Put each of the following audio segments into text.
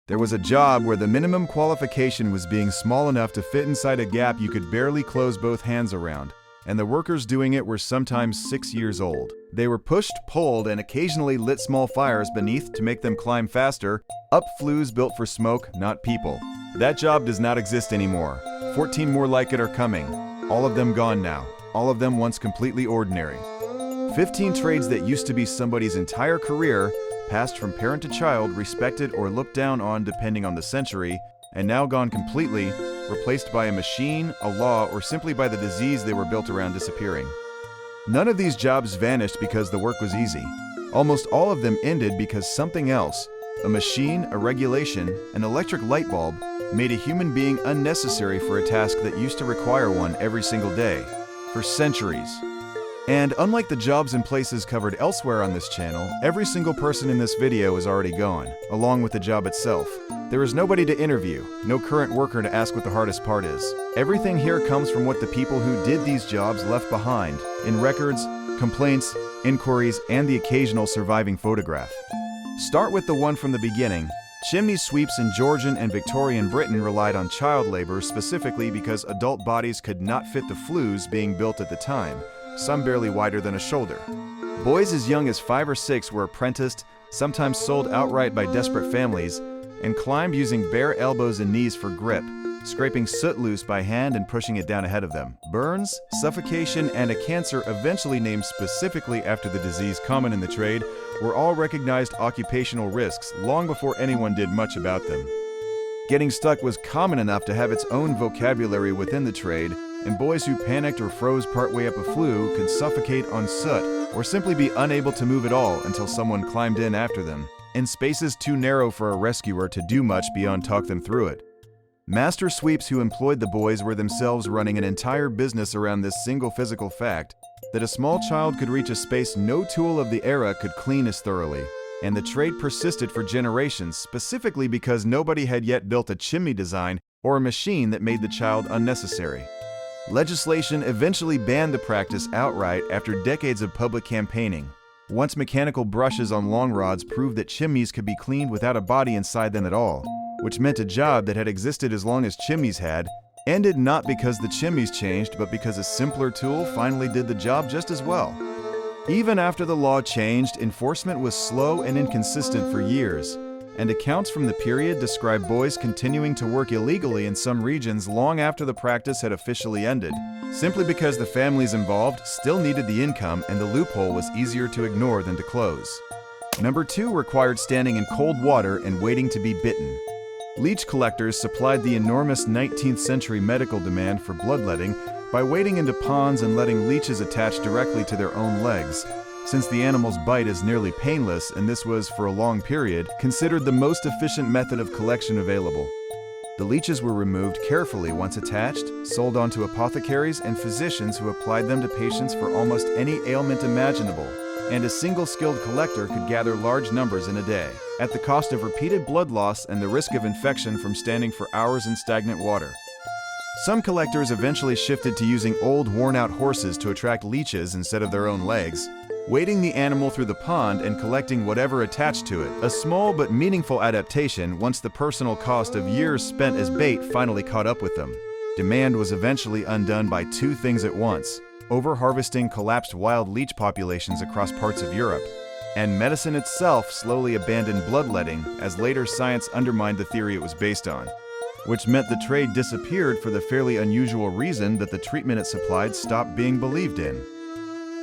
There was a job where the minimum qualification was being small enough to fit inside a gap you could barely close both hands around, and the workers doing it were sometimes 6 years old. They were pushed, pulled, and occasionally lit small fires beneath to make them climb faster, up flues built for smoke, not people. That job does not exist anymore. 14 more like it are coming. All of them gone now. All of them once completely ordinary. 15 trades that used to be somebody's entire career, passed from parent to child, respected or looked down on depending on the century, and now gone completely, replaced by a machine, a law, or simply by the disease they were built around disappearing. None of these jobs vanished because the work was easy. Almost all of them ended because something else, a machine, a regulation, an electric light bulb, made a human being unnecessary for a task that used to require one every single day, for centuries. And unlike the jobs and places covered elsewhere on this channel, every single person in this video is already gone, along with the job itself. There is nobody to interview, no current worker to ask what the hardest part is. Everything here comes from what the people who did these jobs left behind, in records, complaints, inquiries, and the occasional surviving photograph. Start with the one from the beginning. Chimney sweeps in Georgian and Victorian Britain relied on child labor specifically because adult bodies could not fit the flues being built at the time, some barely wider than a shoulder. Boys as young as 5 or 6 were apprenticed, sometimes sold outright by desperate families, and climbed using bare elbows and knees for grip, scraping soot loose by hand and pushing it down ahead of them. Burns, suffocation, and a cancer eventually named specifically after the disease common in the trade were all recognized occupational risks long before anyone did much about them. Getting stuck was common enough to have its own vocabulary within the trade, and boys who panicked or froze partway up a flue could suffocate on soot or simply be unable to move at all until someone climbed in after them, in spaces too narrow for a rescuer to do much beyond talk them through it. Master sweeps who employed the boys were themselves running an entire business around this single physical fact that a small child could reach a space no tool of the era could clean as thoroughly, and the trade persisted for generations specifically because nobody had yet built a chimney design or a machine that made the child unnecessary. Legislation eventually banned the practice outright after decades of public campaigning. Once mechanical brushes on long rods proved that chimneys could be cleaned without a body inside them at all, which meant a job that had existed as long as chimneys had, ended not because the chimneys changed, but because a simpler tool finally did the job just as well. Even after the law changed, enforcement was slow and inconsistent for years, and accounts from the period describe boys continuing to work illegally in some regions long after the practice had officially ended, simply because the families involved still needed the income and the loophole was easier to ignore than to close. Number 2 required standing in cold water and waiting to be bitten. Leech collectors supplied the enormous 19th century medical demand for bloodletting by wading into ponds and letting leeches attach directly to their own legs, since the animal's bite is nearly painless and this was, for a long period, considered the most efficient method of collection available. The leeches were removed carefully once attached, sold on to apothecaries and physicians who applied them to patients for almost any ailment imaginable, and a single skilled collector could gather large numbers in a day, at the cost of repeated blood loss and the risk of infection from standing for hours in stagnant water. Some collectors eventually shifted to using old, worn-out horses to attract leeches instead of their own legs, wading the animal through the pond and collecting whatever attached to it, a small but meaningful adaptation once the personal cost of years spent as bait finally caught up with them. Demand was eventually undone by 2 things at once: over-harvesting collapsed wild leech populations across parts of Europe, and medicine itself slowly abandoned bloodletting as later science undermined the theory it was based on, which meant the trade disappeared for the fairly unusual reason that the treatment it supplied stopped being believed in.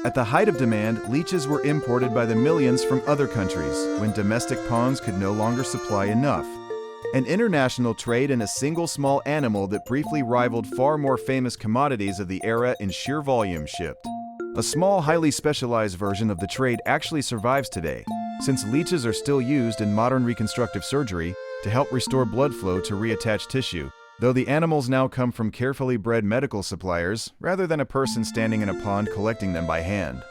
At the height of demand, leeches were imported by the millions from other countries when domestic ponds could no longer supply enough. An international trade in a single small animal that briefly rivaled far more famous commodities of the era in sheer volume shipped. A small, highly specialized version of the trade actually survives today, since leeches are still used in modern reconstructive surgery to help restore blood flow to reattach tissue, though the animals now come from carefully bred medical suppliers rather than a person standing in a pond collecting them by hand.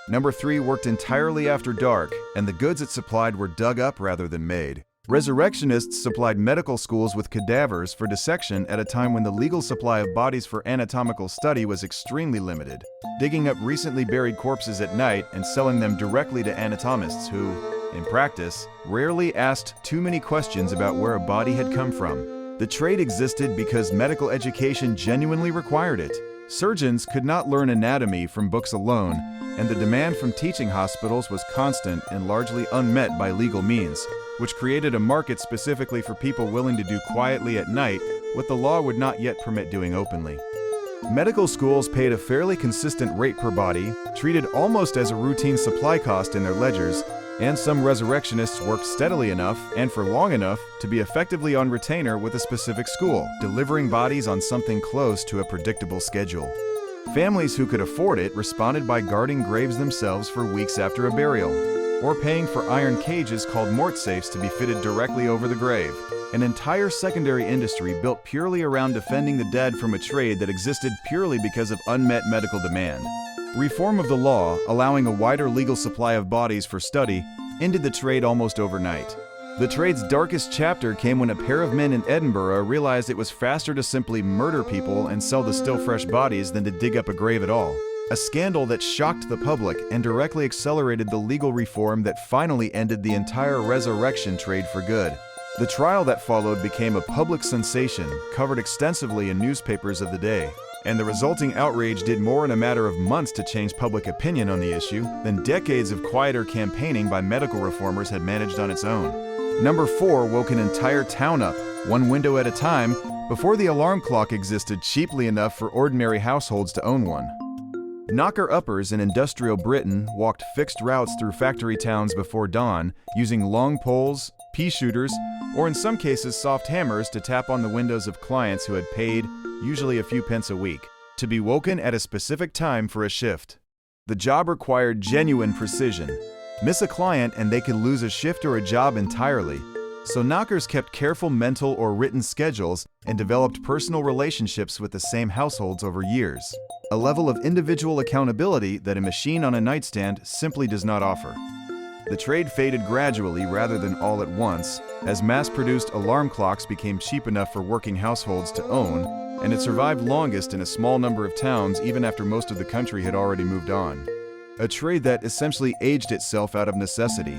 Number 3 worked entirely after dark, and the goods it supplied were dug up rather than made. Resurrectionists supplied medical schools with cadavers for dissection at a time when the legal supply of bodies for anatomical study was extremely limited, digging up recently buried corpses at night and selling them directly to anatomists who, in practice, rarely asked too many questions about where a body had come from. The trade existed because medical education genuinely required it. Surgeons could not learn anatomy from books alone, and the demand from teaching hospitals was constant and largely unmet by legal means, which created a market specifically for people willing to do quietly at night what the law would not yet permit doing openly. Medical schools paid a fairly consistent rate per body, treated almost as a routine supply cost in their ledgers, and some resurrectionists worked steadily enough and for long enough to be effectively on retainer with a specific school, delivering bodies on something close to a predictable schedule. Families who could afford it responded by guarding graves themselves for weeks after a burial, or paying for iron cages called mort safes to be fitted directly over the grave. An entire secondary industry built purely around defending the dead from a trade that existed purely because of unmet medical demand. Reform of the law, allowing a wider legal supply of bodies for study, ended the trade almost overnight. The trade's darkest chapter came when a pair of men in Edinburgh realized it was faster to simply murder people and sell the still fresh bodies than to dig up a grave at all. A scandal that shocked the public and directly accelerated the legal reform that finally ended the entire resurrection trade for good. The trial that followed became a public sensation, covered extensively in newspapers of the day, and the resulting outrage did more in a matter of months to change public opinion on the issue than decades of quieter campaigning by medical reformers had managed on its own. Number 4 woke an entire town up, one window at a time, before the alarm clock existed cheaply enough for ordinary households to own one. Knocker-uppers in industrial Britain walked fixed routes through factory towns before dawn, using long poles, pea shooters, or in some cases soft hammers to tap on the windows of clients who had paid, usually a few pence a week, to be woken at a specific time for a shift. The job required genuine precision. Miss a client and they could lose a shift or a job entirely. So knockers kept careful mental or written schedules and developed personal relationships with the same households over years, a level of individual accountability that a machine on a nightstand simply does not offer. The trade faded gradually rather than all at once, as mass-produced alarm clocks became cheap enough for working households to own, and it survived longest in a small number of towns even after most of the country had already moved on. A trade that essentially aged itself out of necessity.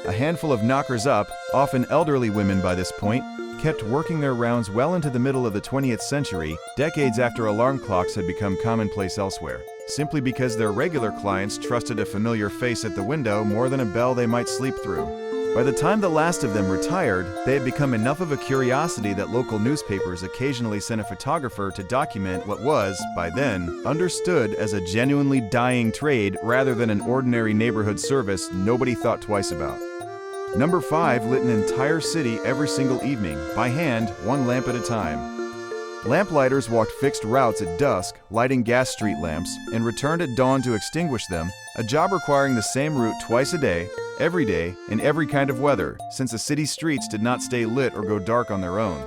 A handful of knockers up, often elderly women by this point, kept working their rounds well into the middle of the 20th century, decades after alarm clocks had become commonplace elsewhere, simply because their regular clients trusted a familiar face at the window more than a bell they might sleep through. By the time the last of them retired, they had become enough of a curiosity that local newspapers occasionally sent a photographer to document what was, by then, understood as a genuinely dying trade rather than an ordinary neighborhood service nobody thought twice about. Number 5 lit an entire city every single evening, by hand, one lamp at a time. Lamplighters walked fixed routes at dusk, lighting gas street lamps, and returned at dawn to extinguish them, a job requiring the same route twice a day, every day, in every kind of weather, since the city's streets did not stay lit or go dark on their own.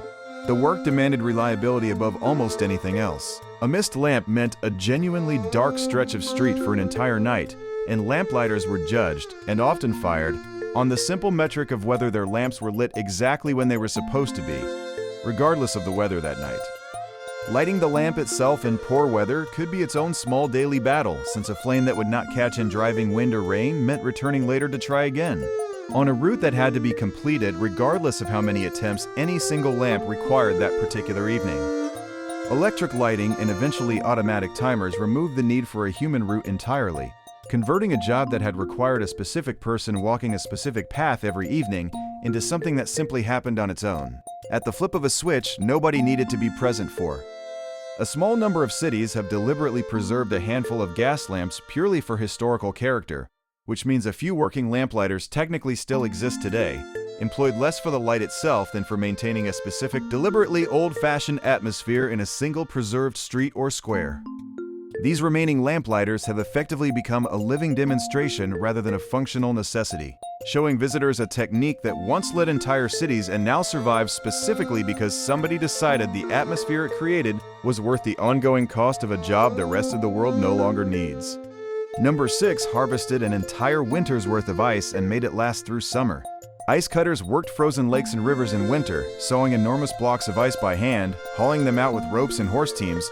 The work demanded reliability above almost anything else. A missed lamp meant a genuinely dark stretch of street for an entire night, and lamplighters were judged, and often fired, on the simple metric of whether their lamps were lit exactly when they were supposed to be, regardless of the weather that night. Lighting the lamp itself in poor weather could be its own small daily battle, since a flame that would not catch in driving wind or rain meant returning later to try again. On a route that had to be completed regardless of how many attempts any single lamp required that particular evening. Electric lighting and eventually automatic timers removed the need for a human route entirely, converting a job that had required a specific person walking a specific path every evening into something that simply happened on its own. At the flip of a switch, nobody needed to be present for. A small number of cities have deliberately preserved a handful of gas lamps purely for historical character, which means a few working lamplighters technically still exist today, employed less for the light itself than for maintaining a specific, deliberately old-fashioned atmosphere in a single preserved street or square. These remaining lamplighters have effectively become a living demonstration rather than a functional necessity, showing visitors a technique that once lit entire cities and now survives specifically because somebody decided the atmosphere it created was worth the ongoing cost of a job the rest of the world no longer needs. Number 6 harvested an entire winter's worth of ice and made it last through summer. Ice cutters worked frozen lakes and rivers in winter, sawing enormous blocks of ice by hand, hauling them out with ropes and horse teams,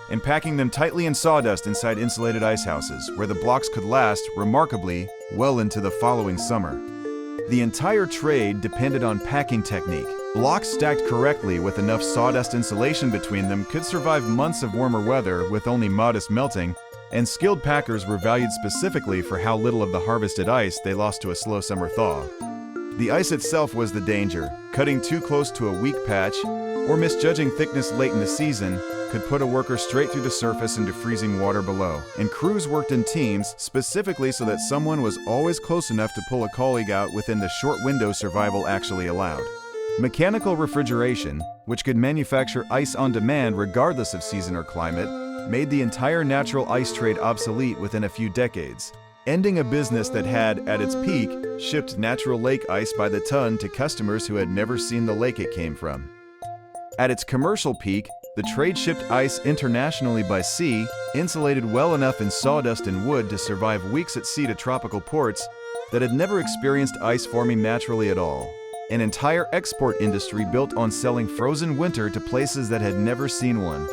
and packing them tightly in sawdust inside insulated ice houses, where the blocks could last, remarkably, well into the following summer. The entire trade depended on packing technique. Blocks stacked correctly with enough sawdust insulation between them could survive months of warmer weather with only modest melting, and skilled packers were valued specifically for how little of the harvested ice they lost to a slow summer thaw. The ice itself was the danger. Cutting too close to a weak patch, or misjudging thickness late in the season, could put a worker straight through the surface into freezing water below. And crews worked in teams specifically so that someone was always close enough to pull a colleague out within the short window survival actually allowed. Mechanical refrigeration, which could manufacture ice on demand regardless of season or climate, made the entire natural ice trade obsolete within a few decades, ending a business that had, at its peak, shipped natural lake ice by the ton to customers who had never seen the lake it came from. At its commercial peak, the trade shipped ice internationally by sea, insulated well enough in sawdust and wood to survive weeks at sea to tropical ports that had never experienced ice forming naturally at all. An entire export industry built on selling frozen winter to places that had never seen one.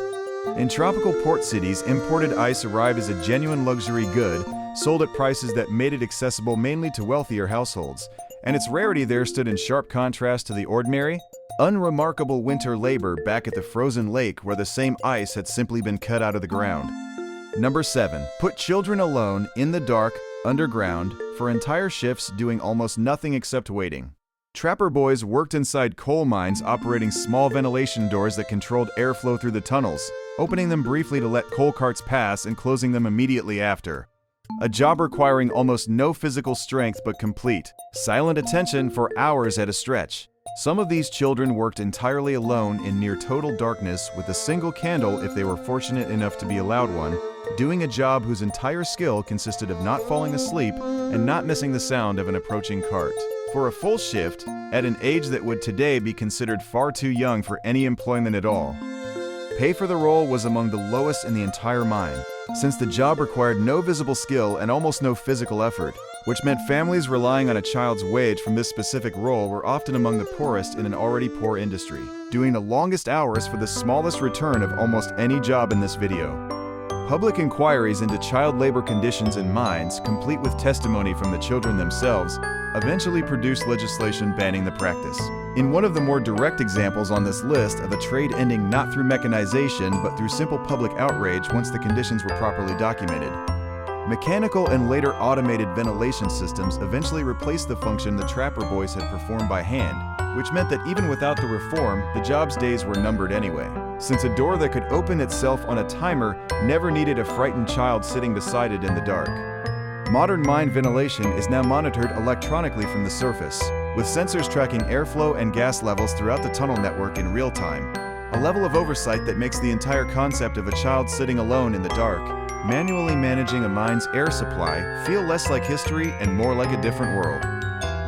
In tropical port cities, imported ice arrived as a genuine luxury good, sold at prices that made it accessible mainly to wealthier households, and its rarity there stood in sharp contrast to the ordinary, unremarkable winter labor back at the frozen lake where the same ice had simply been cut out of the ground. Number 7. Put children alone, in the dark, underground, for entire shifts doing almost nothing except waiting. Trapper boys worked inside coal mines operating small ventilation doors that controlled airflow through the tunnels, opening them briefly to let coal carts pass and closing them immediately after. A job requiring almost no physical strength but complete, silent attention for hours at a stretch. Some of these children worked entirely alone in near total darkness with a single candle if they were fortunate enough to be allowed one, doing a job whose entire skill consisted of not falling asleep and not missing the sound of an approaching cart. For a full shift, at an age that would today be considered far too young for any employment at all. Pay for the role was among the lowest in the entire mine, since the job required no visible skill and almost no physical effort, which meant families relying on a child's wage from this specific role were often among the poorest in an already poor industry, doing the longest hours for the smallest return of almost any job in this video. Public inquiries into child labor conditions in mines, complete with testimony from the children themselves, eventually produced legislation banning the practice. In one of the more direct examples on this list of a trade ending not through mechanization but through simple public outrage once the conditions were properly documented. Mechanical and later automated ventilation systems eventually replaced the function the trapper boys had performed by hand, which meant that even without the reform, the job's days were numbered anyway, since a door that could open itself on a timer never needed a frightened child sitting beside it in the dark. Modern mine ventilation is now monitored electronically from the surface, with sensors tracking airflow and gas levels throughout the tunnel network in real time, a level of oversight that makes the entire concept of a child sitting alone in the dark, manually managing a mine's air supply, feel less like history and more like a different world.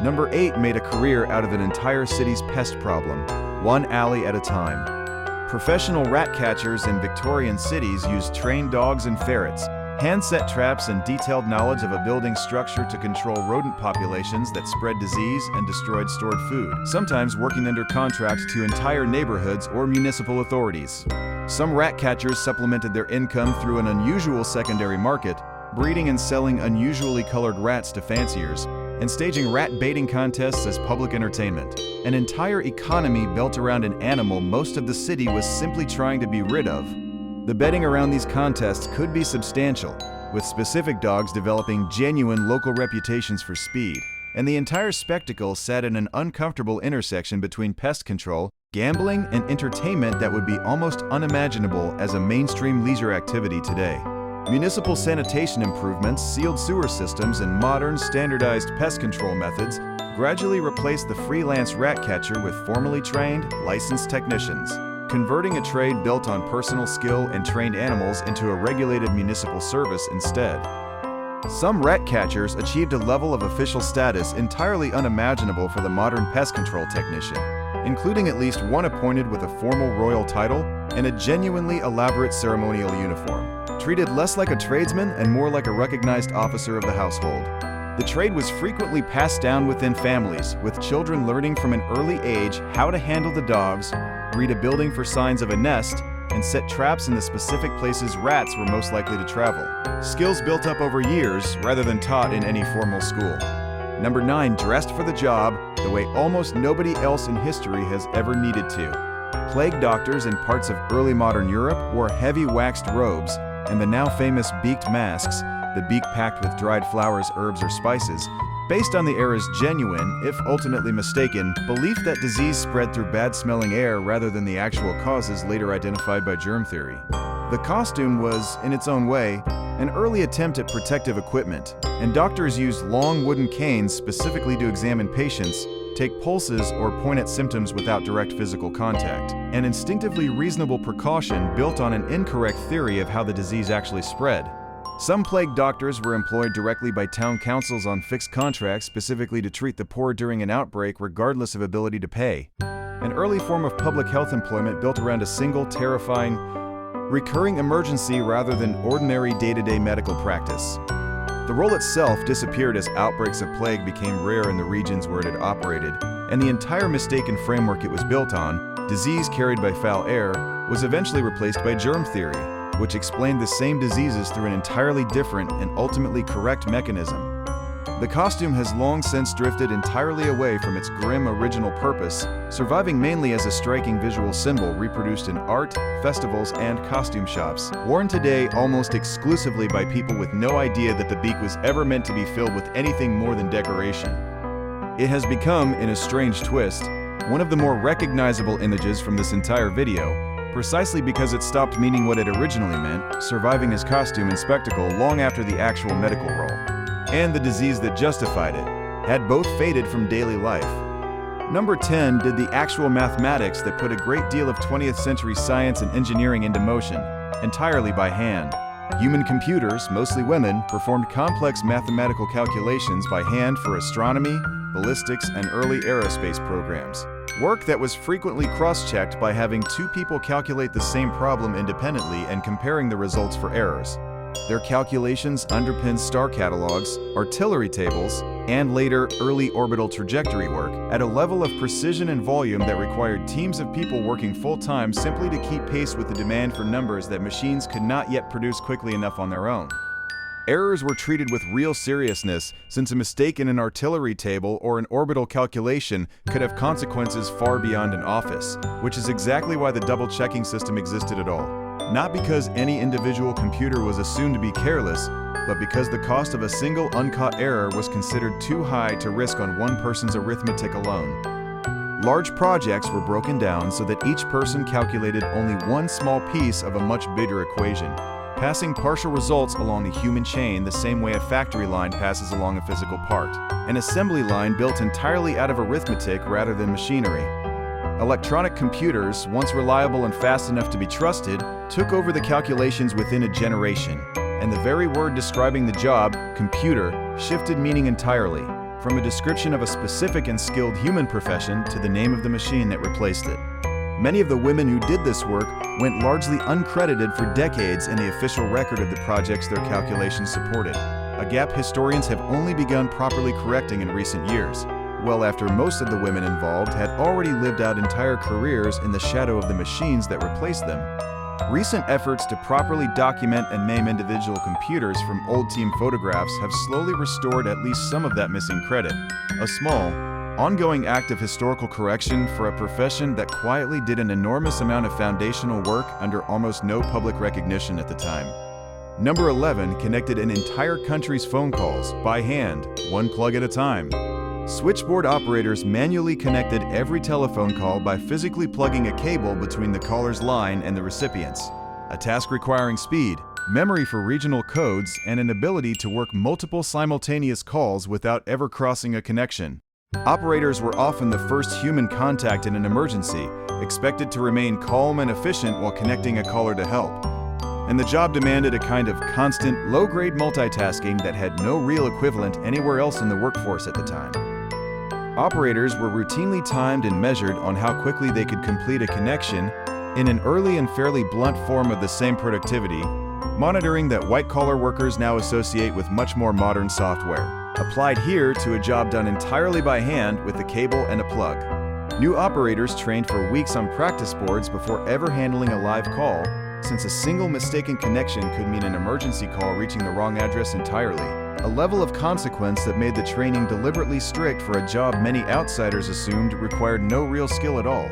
Number 8 made a career out of an entire city's pest problem, one alley at a time. Professional rat catchers in Victorian cities used trained dogs and ferrets, hand-set traps and detailed knowledge of a building structure to control rodent populations that spread disease and destroyed stored food, sometimes working under contract to entire neighborhoods or municipal authorities. Some rat catchers supplemented their income through an unusual secondary market, breeding and selling unusually colored rats to fanciers, and staging rat baiting contests as public entertainment. An entire economy built around an animal most of the city was simply trying to be rid of. The betting around these contests could be substantial, with specific dogs developing genuine local reputations for speed, and the entire spectacle sat in an uncomfortable intersection between pest control, gambling, and entertainment that would be almost unimaginable as a mainstream leisure activity today. Municipal sanitation improvements, sealed sewer systems, and modern, standardized pest control methods gradually replaced the freelance rat catcher with formally trained, licensed technicians, converting a trade built on personal skill and trained animals into a regulated municipal service instead. Some rat catchers achieved a level of official status entirely unimaginable for the modern pest control technician, including at least one appointed with a formal royal title and a genuinely elaborate ceremonial uniform, treated less like a tradesman and more like a recognized officer of the household. The trade was frequently passed down within families, with children learning from an early age how to handle the dogs, read a building for signs of a nest, and set traps in the specific places rats were most likely to travel. Skills built up over years rather than taught in any formal school. Number 9, dressed for the job the way almost nobody else in history has ever needed to. Plague doctors in parts of early modern Europe wore heavy waxed robes, and the now famous beaked masks, the beak packed with dried flowers, herbs, or spices, based on the era's genuine, if ultimately mistaken, belief that disease spread through bad-smelling air rather than the actual causes later identified by germ theory. The costume was, in its own way, an early attempt at protective equipment, and doctors used long wooden canes specifically to examine patients, take pulses, or point at symptoms without direct physical contact, an instinctively reasonable precaution built on an incorrect theory of how the disease actually spread. Some plague doctors were employed directly by town councils on fixed contracts specifically to treat the poor during an outbreak regardless of ability to pay. An early form of public health employment built around a single, terrifying, recurring emergency rather than ordinary day-to-day medical practice. The role itself disappeared as outbreaks of plague became rare in the regions where it had operated, and the entire mistaken framework it was built on, disease carried by foul air, was eventually replaced by germ theory, which explained the same diseases through an entirely different and ultimately correct mechanism. The costume has long since drifted entirely away from its grim original purpose, surviving mainly as a striking visual symbol reproduced in art, festivals, and costume shops, worn today almost exclusively by people with no idea that the beak was ever meant to be filled with anything more than decoration. It has become, in a strange twist, one of the more recognizable images from this entire video, precisely because it stopped meaning what it originally meant, surviving as costume and spectacle long after the actual medical role. And the disease that justified it had both faded from daily life. Number 10 did the actual mathematics that put a great deal of 20th century science and engineering into motion, entirely by hand. Human computers, mostly women, performed complex mathematical calculations by hand for astronomy, ballistics, and early aerospace programs. Work that was frequently cross-checked by having two people calculate the same problem independently and comparing the results for errors. Their calculations underpinned star catalogs, artillery tables, and later early orbital trajectory work at a level of precision and volume that required teams of people working full-time simply to keep pace with the demand for numbers that machines could not yet produce quickly enough on their own. Errors were treated with real seriousness, since a mistake in an artillery table or an orbital calculation could have consequences far beyond an office, which is exactly why the double-checking system existed at all. Not because any individual computer was assumed to be careless, but because the cost of a single uncaught error was considered too high to risk on one person's arithmetic alone. Large projects were broken down so that each person calculated only one small piece of a much bigger equation, passing partial results along the human chain the same way a factory line passes along a physical part, an assembly line built entirely out of arithmetic rather than machinery. Electronic computers, once reliable and fast enough to be trusted, took over the calculations within a generation, and the very word describing the job, computer, shifted meaning entirely, from a description of a specific and skilled human profession to the name of the machine that replaced it. Many of the women who did this work went largely uncredited for decades in the official record of the projects their calculations supported, a gap historians have only begun properly correcting in recent years, well after most of the women involved had already lived out entire careers in the shadow of the machines that replaced them. Recent efforts to properly document and name individual computers from old team photographs have slowly restored at least some of that missing credit, a small, ongoing act of historical correction for a profession that quietly did an enormous amount of foundational work under almost no public recognition at the time. Number 11 connected an entire country's phone calls by hand, one plug at a time. Switchboard operators manually connected every telephone call by physically plugging a cable between the caller's line and the recipient's, a task requiring speed, memory for regional codes, and an ability to work multiple simultaneous calls without ever crossing a connection. Operators were often the first human contact in an emergency, expected to remain calm and efficient while connecting a caller to help. And the job demanded a kind of constant, low-grade multitasking that had no real equivalent anywhere else in the workforce at the time. Operators were routinely timed and measured on how quickly they could complete a connection in an early and fairly blunt form of the same productivity, monitoring that white-collar workers now associate with much more modern software, applied here to a job done entirely by hand with a cable and a plug. New operators trained for weeks on practice boards before ever handling a live call, since a single mistaken connection could mean an emergency call reaching the wrong address entirely, a level of consequence that made the training deliberately strict for a job many outsiders assumed required no real skill at all.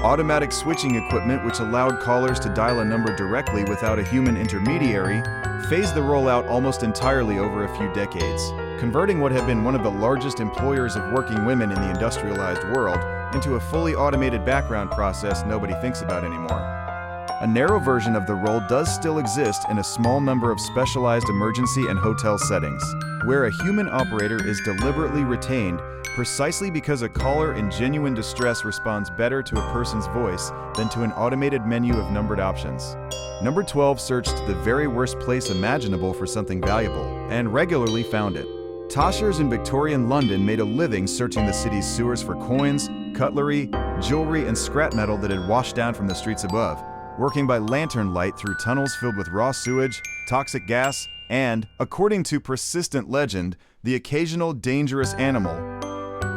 Automatic switching equipment, which allowed callers to dial a number directly without a human intermediary, phased the rollout almost entirely over a few decades, converting what had been one of the largest employers of working women in the industrialized world into a fully automated background process nobody thinks about anymore. A narrow version of the role does still exist in a small number of specialized emergency and hotel settings, where a human operator is deliberately retained precisely because a caller in genuine distress responds better to a person's voice than to an automated menu of numbered options. Number 12 searched the very worst place imaginable for something valuable, and regularly found it. Toshers in Victorian London made a living searching the city's sewers for coins, cutlery, jewelry, and scrap metal that had washed down from the streets above, working by lantern light through tunnels filled with raw sewage, toxic gas, and, according to persistent legend, the occasional dangerous animal.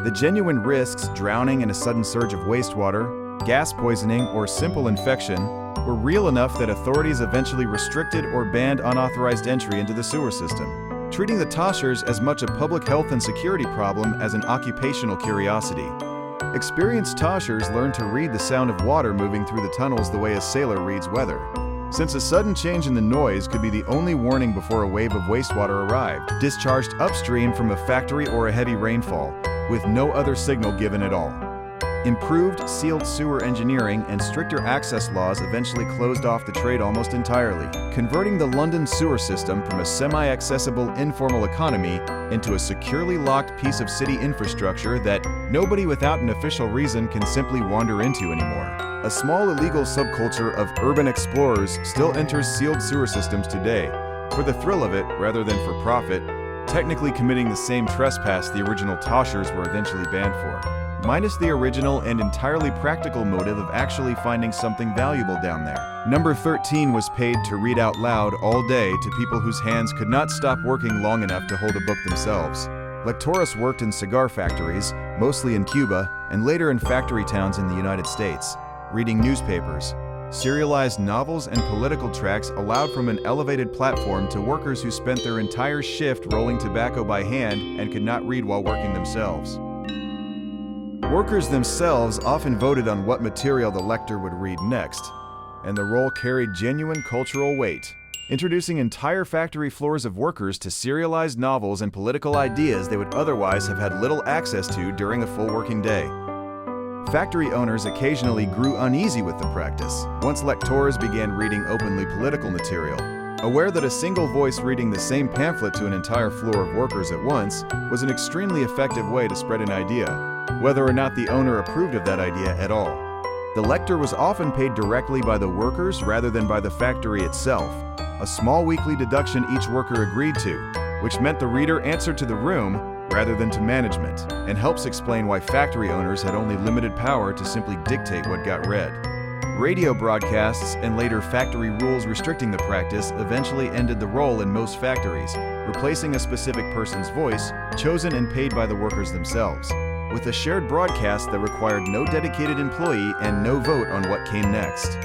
The genuine risks, drowning in a sudden surge of wastewater, gas poisoning, or simple infection, were real enough that authorities eventually restricted or banned unauthorized entry into the sewer system, treating the Toshers as much a public health and security problem as an occupational curiosity. Experienced Toshers learned to read the sound of water moving through the tunnels the way a sailor reads weather, since a sudden change in the noise could be the only warning before a wave of wastewater arrived, discharged upstream from a factory or a heavy rainfall, with no other signal given at all. Improved sealed sewer engineering and stricter access laws eventually closed off the trade almost entirely, converting the London sewer system from a semi-accessible informal economy into a securely locked piece of city infrastructure that nobody without an official reason can simply wander into anymore. A small illegal subculture of urban explorers still enters sealed sewer systems today, for the thrill of it rather than for profit, technically committing the same trespass the original Toshers were eventually banned for, minus the original and entirely practical motive of actually finding something valuable down there. Number 13 was paid to read out loud all day to people whose hands could not stop working long enough to hold a book themselves. Lectores worked in cigar factories, mostly in Cuba, and later in factory towns in the United States, reading newspapers. Serialized novels and political tracts allowed from an elevated platform to workers who spent their entire shift rolling tobacco by hand and could not read while working themselves. Workers themselves often voted on what material the lector would read next, and the role carried genuine cultural weight, introducing entire factory floors of workers to serialized novels and political ideas they would otherwise have had little access to during a full working day. Factory owners occasionally grew uneasy with the practice once lectores began reading openly political material, aware that a single voice reading the same pamphlet to an entire floor of workers at once was an extremely effective way to spread an idea, whether or not the owner approved of that idea at all. The lector was often paid directly by the workers rather than by the factory itself, a small weekly deduction each worker agreed to, which meant the reader answered to the room rather than to management, and helps explain why factory owners had only limited power to simply dictate what got read. Radio broadcasts and later factory rules restricting the practice eventually ended the role in most factories, replacing a specific person's voice, chosen and paid by the workers themselves, with a shared broadcast that required no dedicated employee and no vote on what came next.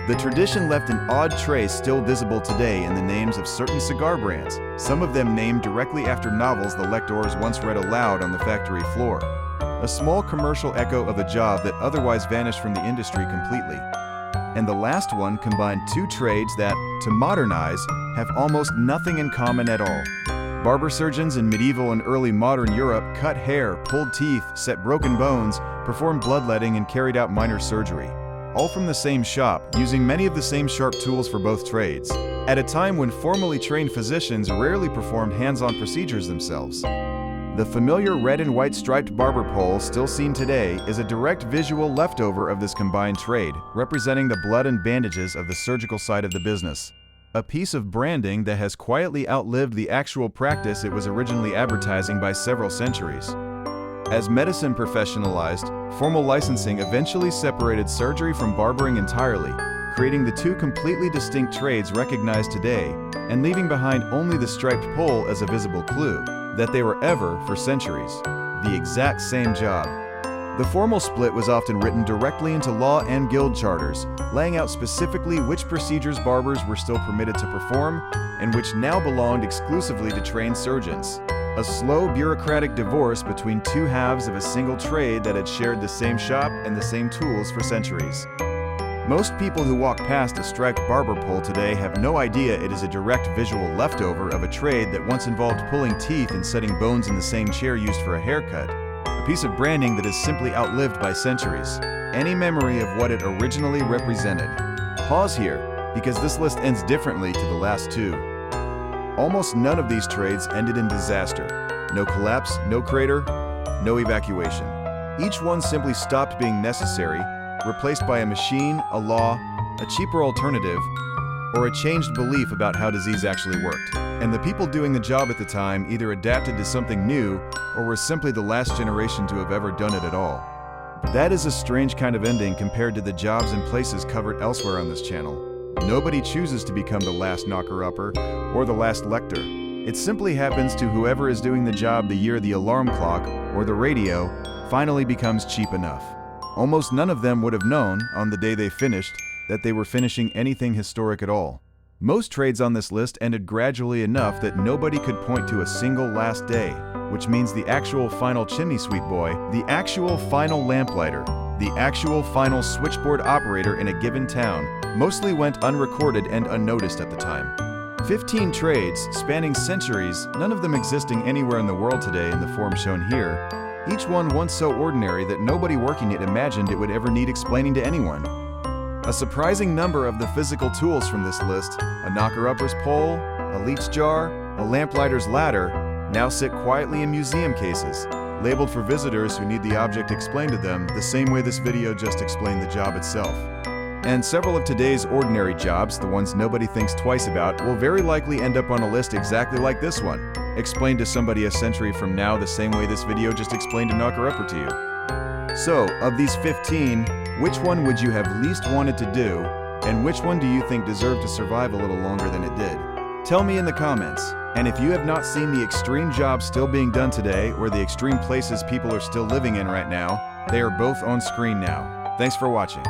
The tradition left an odd trace still visible today in the names of certain cigar brands, some of them named directly after novels the lectors once read aloud on the factory floor. A small commercial echo of a job that otherwise vanished from the industry completely. And the last one combined two trades that, to modernize, have almost nothing in common at all. Barber surgeons in medieval and early modern Europe cut hair, pulled teeth, set broken bones, performed bloodletting, and carried out minor surgery. All from the same shop, using many of the same sharp tools for both trades, at a time when formally trained physicians rarely performed hands-on procedures themselves. The familiar red and white striped barber pole still seen today is a direct visual leftover of this combined trade, representing the blood and bandages of the surgical side of the business. A piece of branding that has quietly outlived the actual practice it was originally advertising by several centuries. As medicine professionalized, formal licensing eventually separated surgery from barbering entirely, creating the two completely distinct trades recognized today and leaving behind only the striped pole as a visible clue that they were ever, for centuries, the exact same job. The formal split was often written directly into law and guild charters, laying out specifically which procedures barbers were still permitted to perform and which now belonged exclusively to trained surgeons. A slow bureaucratic divorce between two halves of a single trade that had shared the same shop and the same tools for centuries. Most people who walk past a striped barber pole today have no idea it is a direct visual leftover of a trade that once involved pulling teeth and setting bones in the same chair used for a haircut. A piece of branding that is simply outlived by centuries. Any memory of what it originally represented? Pause here, because this list ends differently to the last two. Almost none of these trades ended in disaster. No collapse, no crater, no evacuation. Each one simply stopped being necessary, replaced by a machine, a law, a cheaper alternative, or a changed belief about how disease actually worked. And the people doing the job at the time either adapted to something new or were simply the last generation to have ever done it at all. That is a strange kind of ending compared to the jobs and places covered elsewhere on this channel. Nobody chooses to become the last knocker-upper or the last lector. It simply happens to whoever is doing the job the year the alarm clock or the radio finally becomes cheap enough. Almost none of them would have known, on the day they finished, that they were finishing anything historic at all. Most trades on this list ended gradually enough that nobody could point to a single last day, which means the actual final chimney sweep boy, the actual final lamplighter, the actual final switchboard operator in a given town, mostly went unrecorded and unnoticed at the time. 15 trades, spanning centuries, none of them existing anywhere in the world today in the form shown here, each one once so ordinary that nobody working it imagined it would ever need explaining to anyone. A surprising number of the physical tools from this list, a knocker-upper's pole, a leech jar, a lamplighter's ladder, now sit quietly in museum cases, labeled for visitors who need the object explained to them the same way this video just explained the job itself. And several of today's ordinary jobs, the ones nobody thinks twice about, will very likely end up on a list exactly like this one, explained to somebody a century from now the same way this video just explained a knocker-upper to you. So, of these 15, which one would you have least wanted to do, and which one do you think deserved to survive a little longer than it did? Tell me in the comments. And if you have not seen the extreme jobs still being done today, or the extreme places people are still living in right now, they are both on screen now. Thanks for watching.